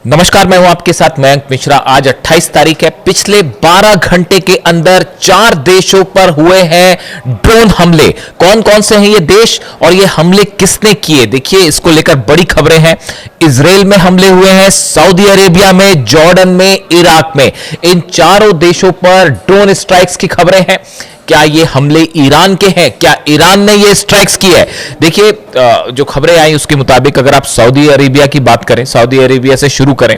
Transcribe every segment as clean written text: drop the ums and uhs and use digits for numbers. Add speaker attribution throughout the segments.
Speaker 1: नमस्कार, मैं हूं आपके साथ मयंक मिश्रा। आज 28 तारीख है। पिछले 12 घंटे के अंदर 4 देशों पर हुए हैं ड्रोन हमले। कौन कौन से हैं ये देश और ये हमले किसने किए, देखिए इसको लेकर बड़ी खबरें हैं। इजराइल में हमले हुए हैं, सऊदी अरेबिया में, जॉर्डन में, इराक में। इन चारों देशों पर ड्रोन स्ट्राइक्स की खबरें हैं। क्या ये हमले ईरान के हैं? क्या ईरान ने ये स्ट्राइक्स की है? देखिए जो खबरें आई उसके मुताबिक अगर आप सऊदी अरेबिया की बात करें, सऊदी अरेबिया से शुरू करें,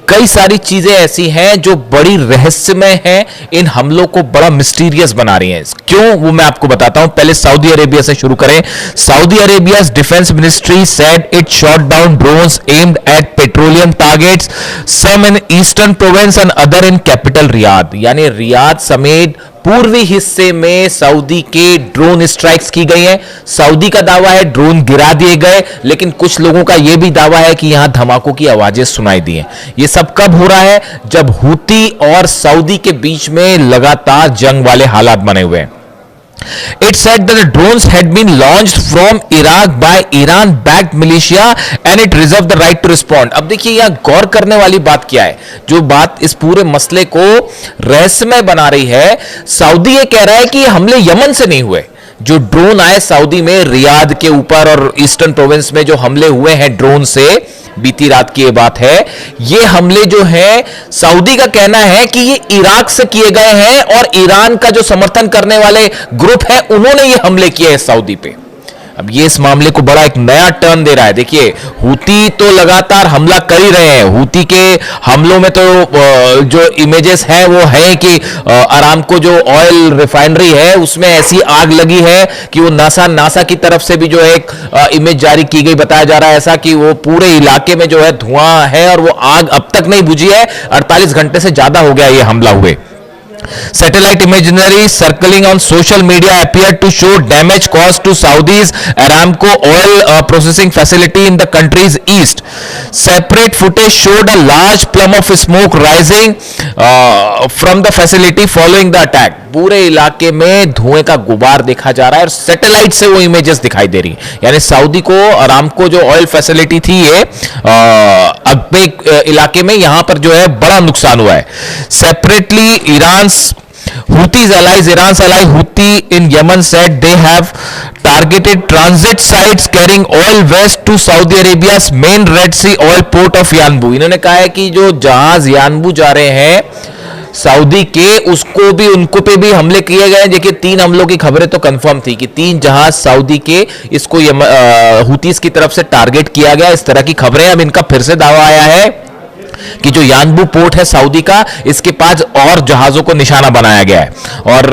Speaker 1: कई सारी चीजें ऐसी हैं जो बड़ी रहस्यमय हैं, इन हमलों को बड़ा मिस्टीरियस बना रही हैं। क्यों, वो मैं आपको बताता हूं। पहले सऊदी अरेबिया से शुरू करें। Saudi Arabia's defence ministry said it shot down drones aimed at petroleum targets, some in eastern province and other in capital Riyadh. यानी रियाद समेत पूर्वी हिस्से में सऊदी के ड्रोन स्ट्राइक्स की गई हैं। सऊदी का दावा है ड्रोन गिरा दिए गए, लेकिन कुछ लोगों का यह भी दावा है कि यहां धमाकों की आवाजें सुनाई दी हैं। यह सब कब हो रहा है? जब हूती और सऊदी के बीच में लगातार जंग वाले हालात बने हुए हैं। It said that the drones had been launched from Iraq by Iran-backed militia and it reserved the right to respond। अब देखिए यहां गौर करने वाली बात क्या है, जो बात इस पूरे मसले को रहस्यमय बना रही है। सऊदी ये कह रहा है कि हमले यमन से नहीं हुए। जो ड्रोन आए सऊदी में रियाद के ऊपर और ईस्टर्न प्रोविंस में जो हमले हुए हैं ड्रोन से, बीती रात की ये बात है, ये हमले जो है सऊदी का कहना है कि ये इराक से किए गए हैं और ईरान का जो समर्थन करने वाले ग्रुप है उन्होंने ये हमले किए हैं सऊदी पे। अब ये इस मामले को बड़ा एक नया टर्न दे रहा है। देखिए हूती तो लगातार हमला कर ही रहे हैं। हूती के हमलों में तो जो इमेजेस हैं वो है कि अरामको जो ऑयल रिफाइनरी है उसमें ऐसी आग लगी है कि वो नासा की तरफ से भी जो एक इमेज जारी की गई, बताया जा रहा है ऐसा कि वो पूरे इलाके में जो है धुआं है और वो आग अब तक नहीं बुझी है। 48 घंटे से ज्यादा हो गया ये हमला हुए। Satellite imagery circling on social media appeared to show damage caused to Saudi's Aramco oil processing facility in the country's east. Separate footage showed a large plume of smoke rising from the facility following the attack. पूरे इलाके में धुएं का गुबार देखा जा रहा है और सैटेलाइट से वो इमेजेस दिखाई दे रही हैं। यानी सऊदी को अरामको जो ऑयल फैसिलिटी थी ये अगबे इलाके में, यहां पर जो है बड़ा नुकसान हुआ है। Separately Houthis allies, Iran's ally Houthi in Yemen said they have targeted transit sites carrying oil west to Saudi Arabia's main Red Sea oil port of Yanbu। इन्होंने कहा है कि जो जहाज यानबू जा रहे हैं सऊदी के, उसको भी, उनको पे भी हमले किए गए। देखिए 3 हमलों की खबरें तो कंफर्म थी कि 3 जहाज सऊदी के इसको हूतीस की तरफ से टारगेट किया गया, इस तरह की खबरें। अब इनका फिर से दावा आया है कि जो यानबू पोर्ट है सऊदी का, इसके पास और जहाजों को निशाना बनाया गया है। और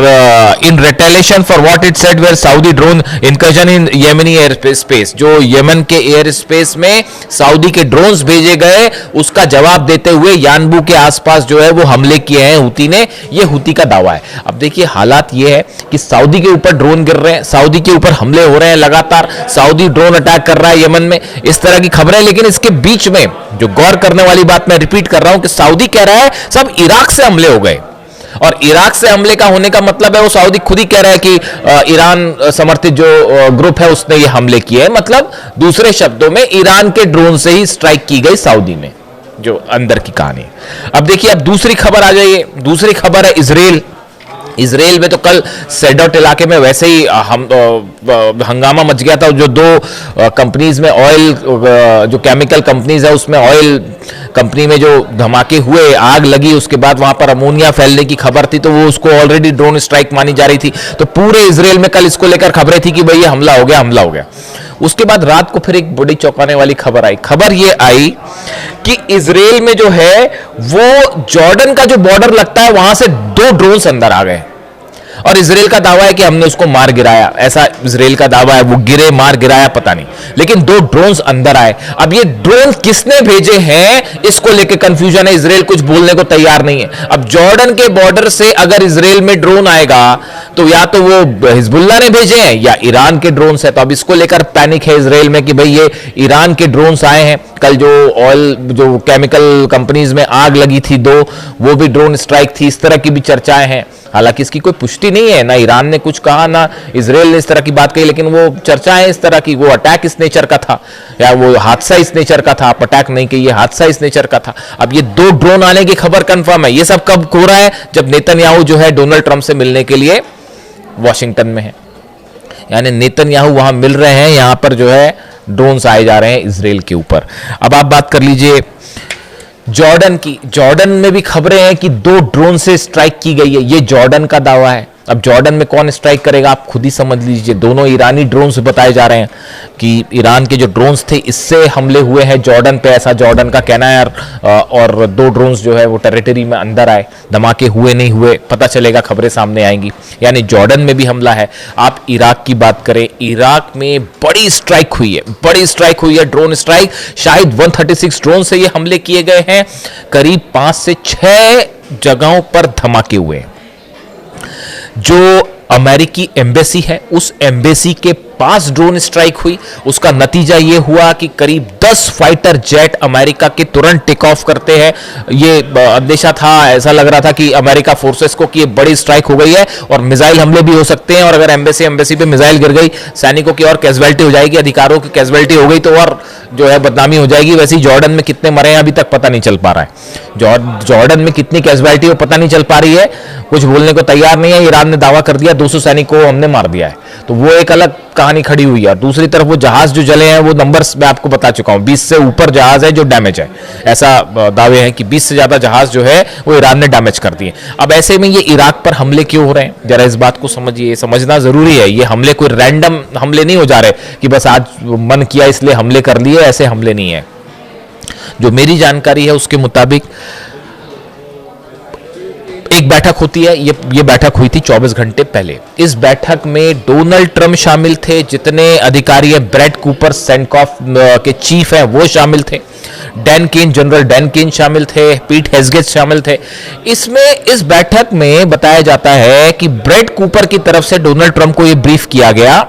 Speaker 1: in retaliation for what it said were Saudi drone incursion in Yemeni air space, जो यमन के एयर स्पेस में सऊदी के ड्रोन्स भेजे गए, उसका जवाब देते हुए यानबू के आसपास जो है वो हमले किए हैं हूती ने। ये हूती का दावा है। अब देखिए हालात ये है कि सऊदी के ऊपर ड्रोन गिर रहे हैं, सऊदी के ऊपर हमले हो रहे हैं लगातार, सऊदी ड्रोन अटैक कर रहा है यमन में, इस तरह की खबरें। लेकिन इसके बीच में जो गौर करने वाली बात मैं रिपीट कर रहा हूं कि सऊदी कह रहा है सब इराक से हमले हो गए। और इराक से हमले का होने का मतलब है वो सऊदी खुद ही कह रहा है कि ईरान समर्थित जो ग्रुप है उसने ये हमले किए हैं। मतलब दूसरे शब्दों में ईरान के ड्रोन से ही स्ट्राइक की गई सऊदी में, जो अंदर की कहानी। अब देखिए अब दूसरी खबर आ जाइए। दूसरी खबर है इजराइल में तो कल सेडोट इलाके में वैसे ही हंगामा मच गया था। जो 2 कंपनीज में ऑयल, जो केमिकल कंपनीज है उसमें ऑयल कंपनी में जो धमाके हुए, आग लगी, उसके बाद वहां पर अमोनिया फैलने की खबर थी, तो वो उसको ऑलरेडी ड्रोन स्ट्राइक मानी जा रही थी। तो पूरे इजराइल में कल इसको लेकर खबरें थी कि भाई ये हमला हो गया। उसके बाद रात को फिर एक बड़ी चौंकाने वाली खबर आई। खबर ये आई कि इजराइल में जो है वो जॉर्डन का जो बॉर्डर लगता है वहां से 2 ड्रोन्स अंदर आ गए और इजराइल का दावा है कि हमने उसको मार गिराया। ऐसा इजराइल का दावा है, वो मार गिराया पता नहीं, लेकिन 2 ड्रोन्स अंदर आए। अब ये ड्रोन किसने भेजे हैं इसको लेकर कंफ्यूजन है। इजराइल कुछ बोलने को तैयार नहीं है। अब जॉर्डन के बॉर्डर से अगर इजराइल में ड्रोन आएगा तो या तो वो हिजबुल्लाह ने भेजे हैं या ईरान के ड्रोन्स है। तो अब इसको लेकर पैनिक है इजराइल में कि भाई ये ईरान के ड्रोन्स आए हैं। कल जो ऑयल जो केमिकल कंपनीज में आग लगी थी दो, वो भी ड्रोन स्ट्राइक थी। इस तरह की भी चर्चाएं हैं। हालांकि इसकी कोई पुष्टि नहीं है, ना ईरान ने कुछ कहा ना इजराइल ने इस तरह की बात कही, लेकिन वो चर्चाएं इस तरह की, वो अटैक इस नेचर का था या वो हादसा इस नेचर का था। आप अटैक नहीं कहिए, हादसा इस नेचर का था। अब ये 2 ड्रोन आने की खबर कंफर्म है। ये सब कब हो रहा है? जब नेतन्याहू जो है डोनाल्ड ट्रंप से मिलने के लिए वॉशिंगटन में है, यानी नेतन्याहू वहां मिल रहे हैं, यहां पर जो है ड्रोन्स आए जा रहे हैं इजराइल के ऊपर। अब आप बात कर लीजिए जॉर्डन की। जॉर्डन में भी खबरें हैं कि 2 ड्रोन से स्ट्राइक की गई है। ये जॉर्डन का दावा है। अब जॉर्डन में कौन स्ट्राइक करेगा आप खुद ही समझ लीजिए। दोनों ईरानी ड्रोन्स बताए जा रहे हैं कि ईरान के जो ड्रोन्स थे इससे हमले हुए हैं जॉर्डन पे, ऐसा जॉर्डन का कहना है। और 2 ड्रोन्स जो है वो टेरिटरी में अंदर आए, धमाके हुए नहीं हुए पता चलेगा, खबरें सामने आएंगी। यानी जॉर्डन में भी हमला है। आप इराक की बात करें, इराक में बड़ी स्ट्राइक हुई है, बड़ी स्ट्राइक हुई है, ड्रोन स्ट्राइक। शायद 136 ड्रोन से ये हमले किए गए हैं। करीब 5 से 6 जगहों पर धमाके हुए हैं। जो अमेरिकी एम्बेसी है उस एम्बेसी के पास ड्रोन स्ट्राइक हुई। उसका नतीजा यह हुआ कि करीब 10 फाइटर जेट अमेरिका के तुरंत टेक ऑफ करते हैं। ये अंदेशा था, ऐसा लग रहा था कि अमेरिका फोर्सेस को कि ये बड़ी स्ट्राइक हो गई है और मिसाइल हमले भी हो सकते हैं, और अगर एम्बेसी पे मिसाइल गिर गई, सैनिकों की और कैजुअलिटी हो जाएगी, अधिकारों की कैजुअलिटी हो गई तो और जो है बदनामी हो जाएगी। वैसे ही जॉर्डन में कितने मरे हैं अभी तक पता नहीं चल पा रहा है। जॉर्डन में कितनी कैजुअलिटी हो पता नहीं चल पा रही है, कुछ बोलने को तैयार नहीं है। ईरान ने दावा कर दिया 200 सैनिकों को हमने मार दिया है, तो वो एक अलग कहानी खड़ी हुई है। दूसरी तरफ वो जहाज जो जले हैं वो नंबर्स मैं आपको बता चुका हूं, 20 से ऊपर जहाज है जो डैमेज है। ऐसा दावे हैं कि 20 से ज्यादा जहाज जो है वो ईरान ने डैमेज कर दिए। अब ऐसे में ये इराक पर हमले क्यों हो रहे हैं, जरा इस बात को समझिए, समझना जरूरी है। ये हमले कोई रैंडम हमले नहीं हो जा रहे कि बस आज मन किया इसलिए हमले कर लिए, ऐसे हमले नहीं है। जो मेरी जानकारी है उसके मुताबिक एक बैठक होती है, ये बैठक हुई थी 24 घंटे पहले। इस बैठक में डोनाल्ड ट्रंप शामिल थे, जितने अधिकारी हैं, ब्रेड कूपर सेंटकॉफ के चीफ हैं वो शामिल थे, Dan Caine, general Dan Caine शामिल थे, पीट हेग्सेथ शामिल थे। इसमें इस बैठक में बताया जाता है कि ब्रेड कूपर की तरफ से डोनाल्ड ट्रंप को यह ब्रीफ किया गया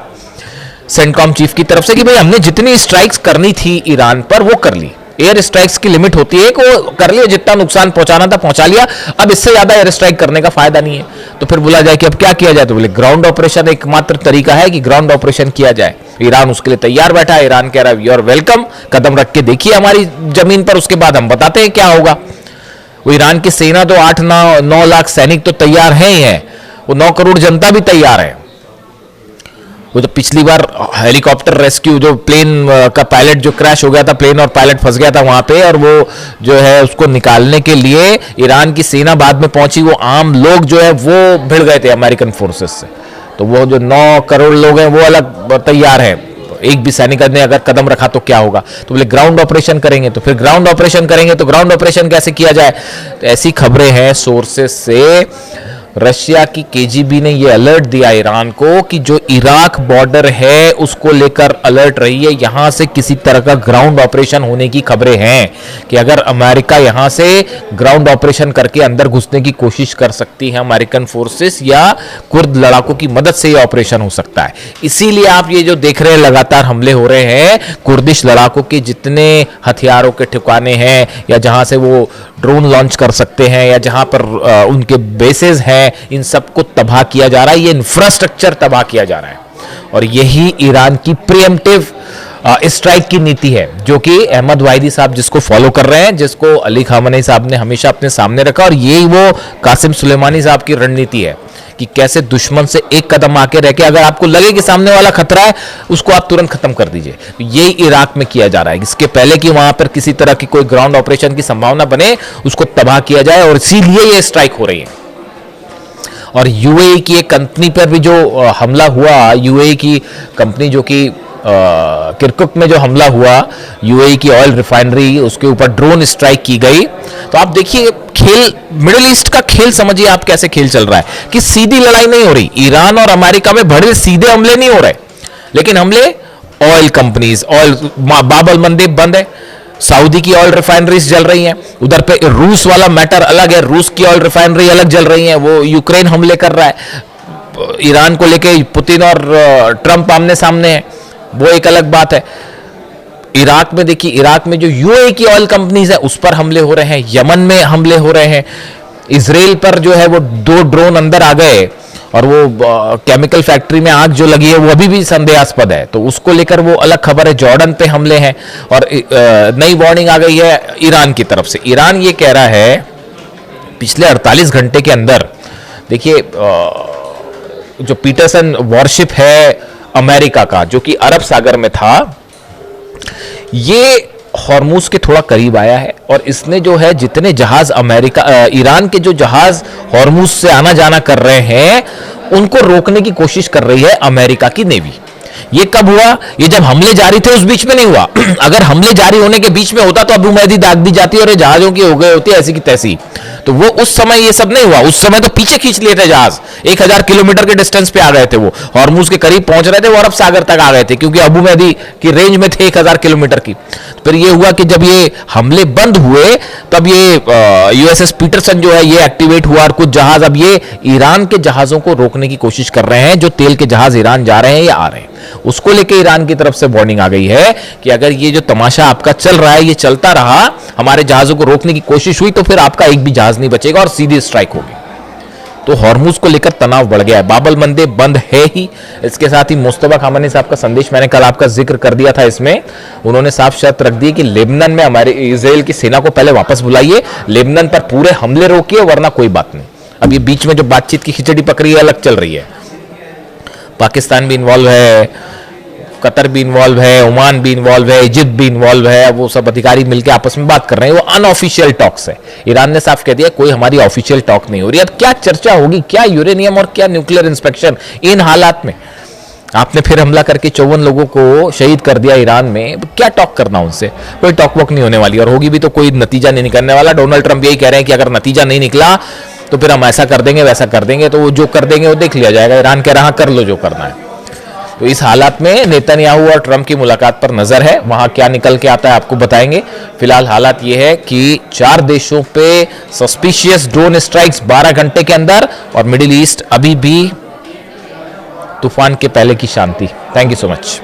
Speaker 1: सेंटकॉम चीफ की तरफ से कि भाई हमने जितनी स्ट्राइक्स करनी थी ईरान पर वो कर ली। एयर स्ट्राइक्स की लिमिट होती है कि वो कर लिया, जितना नुकसान पहुंचाना था पहुंचा लिया, अब इससे ज्यादा एयर स्ट्राइक करने का फायदा नहीं है। तो फिर बोला जाए कि अब क्या किया जाए, तो बोले ग्राउंड ऑपरेशन एकमात्र तरीका है कि ग्राउंड ऑपरेशन किया जाए। ईरान उसके लिए तैयार बैठा है। ईरान कह रहा है यूर वेलकम, कदम रख के देखिए हमारी जमीन पर, उसके बाद हम बताते हैं क्या होगा। वो ईरान की सेना तो 8-9 लाख सैनिक तो तैयार है ही है, वो 9 करोड़ जनता भी तैयार है। वो जो पिछली बार हेलीकॉप्टर रेस्क्यू, जो प्लेन का पायलट जो क्रैश हो गया था, प्लेन और पायलट फंस गया था वहां पे, और वो जो है उसको निकालने के लिए ईरान की सेना बाद में पहुंची, वो आम लोग जो है वो भिड़ गए थे अमेरिकन फोर्सेस से। तो वो जो 9 करोड़ लोग हैं वो अलग तैयार है। एक भी सैनिक ने अगर कदम रखा तो क्या होगा, तो बोले ग्राउंड ऑपरेशन करेंगे। तो फिर ग्राउंड ऑपरेशन करेंगे तो ग्राउंड ऑपरेशन कैसे किया जाए, तो ऐसी खबरें हैं सोर्सेस से। रशिया की केजीबी ने यह अलर्ट दिया ईरान को कि जो इराक बॉर्डर है उसको लेकर अलर्ट रही है, यहां से किसी तरह का ग्राउंड ऑपरेशन होने की खबरें हैं कि अगर अमेरिका यहां से ग्राउंड ऑपरेशन करके अंदर घुसने की कोशिश कर सकती है अमेरिकन फोर्सेस, या कुर्द लड़ाकों की मदद से यह ऑपरेशन हो सकता है। इसीलिए आप ये जो देख रहे हैं लगातार हमले हो रहे हैं, कुर्दिश लड़ाकों के जितने हथियारों के ठिकाने हैं या जहां से वो ड्रोन लॉन्च कर सकते हैं या जहां पर उनके बेसेस हैं, इन सबको तबाह किया जा रहा है। ये इंफ्रास्ट्रक्चर तबाह किया जा रहा है, और यही ईरान की प्रीएम्प्टिव स्ट्राइक की नीति है, जो कि अहमद वाहिदी साहब जिसको फॉलो कर रहे हैं, जिसको अली खामनेई साहब ने हमेशा अपने सामने रखा, और यही वो कासिम सुलेमानी साहब की रणनीति है कि कैसे दुश्मन से एक कदम आके रह के अगर आपको लगे कि सामने वाला खतरा है उसको आप तुरंत खत्म कर दीजिए। तो यही इराक में किया जा रहा है, इसके पहले कि वहां पर किसी तरह की कोई ग्राउंड ऑपरेशन की संभावना बने उसको तबाह किया जाए, और इसीलिए ये स्ट्राइक हो रही है। और यूएई की एक कंपनी पर भी जो हमला हुआ, यूएई की कंपनी जो कि किरकुक में जो हमला हुआ, यूएई की ऑयल रिफाइनरी, उसके ऊपर ड्रोन स्ट्राइक की गई। तो आप देखिए खेल, मिडिल ईस्ट का खेल समझिए आप कैसे खेल चल रहा है कि सीधी लड़ाई नहीं हो रही, ईरान और अमेरिका में बड़े सीधे हमले नहीं हो रहे, लेकिन हमले ऑयल कंपनीज, ऑयल बाब अल मंदेब बंद है, सऊदी की ऑयल रिफाइनरीज जल रही हैं, उधर पे रूस वाला मैटर अलग है, रूस की ऑयल रिफाइनरी अलग जल रही है, वो यूक्रेन हमले कर रहा है, ईरान को लेके पुतिन और ट्रंप आमने सामने है, वो एक अलग बात है। इराक में देखिए, इराक में जो यूएई की ऑयल कंपनीज है उस पर हमले हो रहे हैं, यमन में हमले हो रहे हैं, इसराइल पर जो है वो 2 ड्रोन अंदर आ गए और वो केमिकल फैक्ट्री में आग जो लगी है वो अभी भी संदेहास्पद है, तो उसको लेकर वो अलग खबर है। जॉर्डन पे हमले हैं और नई वार्निंग आ गई है ईरान की तरफ से। ईरान ये कह रहा है पिछले 48 घंटे के अंदर, देखिए जो पीटरसन वॉरशिप है अमेरिका का जो कि अरब सागर में था, ये हॉर्मुज के थोड़ा करीब आया है और इसने जो है जितने जहाज ईरान के जो जहाज हॉर्मुज से आना जाना कर रहे हैं उनको रोकने की कोशिश कर रही है अमेरिका की नेवी। ये कब हुआ? ये जब हमले जारी थे उस बीच में नहीं हुआ। अगर हमले जारी होने के बीच में होता तो अबू महदी दाग दी जाती और ये जहाजों की हो गए होती ऐसी की तैसी। तो वो उस समय ये सब नहीं हुआ, उस समय तो पीछे खींच लिए थे जहाज, 1000 किलोमीटर के डिस्टेंस पे आ गए थे, वो हॉर्मुज के करीब पहुंच रहे थे, वो अरब सागर तक आ गए थे क्योंकि अबू महदी की रेंज में थे 1000 किलोमीटर की। फिर ये हुआ कि जब ये हमले बंद हुए तब ये यूएसएस पीटरसन जो है ये एक्टिवेट हुआ और कुछ जहाज अब ये ईरान के जहाजों को रोकने की कोशिश कर रहे हैं, जो तेल के जहाज ईरान जा रहे हैं या आ रहे हैं। उसको लेकर ईरान की तरफ से वार्निंग आ गई है कि अगर ये जो तमाशा आपका चल रहा है ये चलता रहा, हमारे जहाजों को रोकने की कोशिश हुई तो फिर आपका एक भी जहाज नहीं बचेगा और सीधी स्ट्राइक होगी। तो हॉर्मुज को लेकर तनाव बढ़ गया है, बाबल मंदे बंद है ही। इसके साथ ही मुस्तफा खामनी साहब का संदेश मैंने कल आपका जिक्र कर दिया था, इसमें उन्होंने साफ शर्त रख दी कि लेबनान में हमारे इजराइल की सेना को पहले वापस बुलाइए, लेबनान पर पूरे हमले रोकिए, वरना कोई बात नहीं। अब ये बीच में जो बातचीत की खिचड़ी पकड़ी है अलग चल रही है, पाकिस्तान भी इन्वॉल्व है, कतर भी इन्वॉल्व है, ओमान भी इन्वॉल्व है, इजिप्ट भी इन्वॉल्व है, वो सब अधिकारी मिलकर आपस में बात कर रहे हैं, वो अनऑफिशियल टॉक्स है। ईरान ने साफ कह दिया कोई हमारी ऑफिशियल टॉक नहीं हो रही। अब क्या चर्चा होगी, क्या यूरेनियम और क्या न्यूक्लियर इंस्पेक्शन इन हालात में? आपने फिर हमला करके 54 लोगों को शहीद कर दिया ईरान में, क्या टॉक करना उनसे? कोई टॉक वॉक नहीं होने वाली और होगी भी तो कोई नतीजा नहीं निकलने वाला। डोनाल्ड ट्रंप यही कह रहे हैं कि अगर नतीजा नहीं निकला तो फिर हम ऐसा कर देंगे वैसा कर देंगे, तो वो जो कर देंगे वो देख लिया जाएगा। ईरान कह रहा कर लो जो करना है। तो इस हालात में नेतन्याहू और ट्रंप की मुलाकात पर नजर है, वहां क्या निकल के आता है आपको बताएंगे। फिलहाल हालात ये है कि 4 देशों पे सस्पिशियस ड्रोन स्ट्राइक्स 12 घंटे के अंदर और मिडिल ईस्ट अभी भी तूफान के पहले की शांति। Thank you so much.